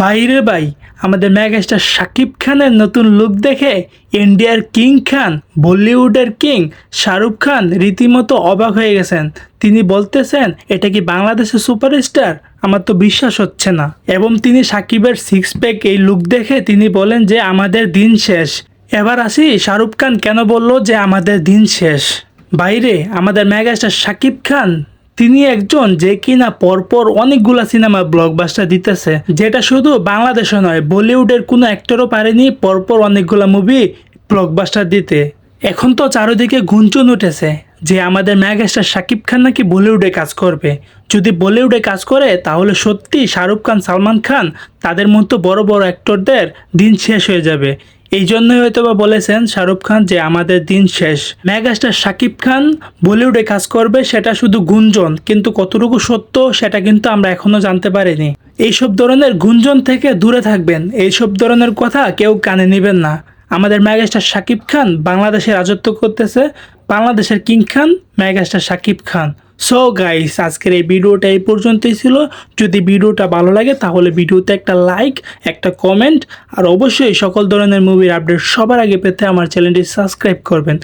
বাইরে ভাই, আমাদের মেগাস্টার শাকিব খানের নতুন লুক দেখে ইন্ডিয়ার কিং খান, বলিউডের কিং শাহরুখ খান রীতিমতো অবাক হয়ে গেছেন। তিনি বলতেছেন, এটা কি বাংলাদেশের সুপারস্টার? আমার তো বিশ্বাস হচ্ছে না। এবং তিনি শাকিবের সিক্স প্যাক এই লুক দেখে তিনি বলেন যে আমাদের দিন শেষ। এবার আসি, শাহরুখ খান কেন বলল যে আমাদের দিন শেষ? বাইরে আমাদের মেগাস্টার শাকিব খান, তিনি একজন যে কিনা পরপর অনেকগুলা সিনেমা ব্লকবাস্টার দিতেছে, যেটা শুধু বাংলাদেশে নয়, বলিউডের কোনো অ্যাক্টরও পারেনি পরপর অনেকগুলা মুভি ব্লকবাস্টার দিতে। এখন তো চারিদিকে গুঞ্জন উঠেছে যে আমাদের মেগাস্টার শাকিব খান নাকি বলিউডে কাজ করবে। যদি বলিউডে কাজ করে তাহলে সত্যি শাহরুখ খান, সালমান খান, তাদের মতো বড় বড় অ্যাক্টরদের দিন শেষ হয়ে যাবে। এই জন্যই হয়তো বা বলেছেন শাহরুখ খান যে আমাদের দিন শেষ। মেগাস্টার শাকিব খান বলিউডে কাজ করবে সেটা শুধু গুঞ্জন, কিন্তু কতটুকু সত্য সেটা কিন্তু আমরা এখনো জানতে পারিনি। এইসব ধরনের গুঞ্জন থেকে দূরে থাকবেন, এইসব ধরনের কথা কেউ কানে নেবেন না। আমাদের মেগাস্টার শাকিব খান বাংলাদেশে রাজত্ব করতেছে, বাংলাদেশের কিং খান megastar Shakib Khan. So guys, আজকের এই ভিডিওটা এই পর্যন্তই ছিল। যদি ভিডিওটা ভালো লাগে তাহলে ভিডিওতে একটা লাইক, একটা কমেন্ট, আর অবশ্যই সকল ধরনের মুভির আপডেট সবার আগে পেতে আমার চ্যানেলটি সাবস্ক্রাইব করবেন।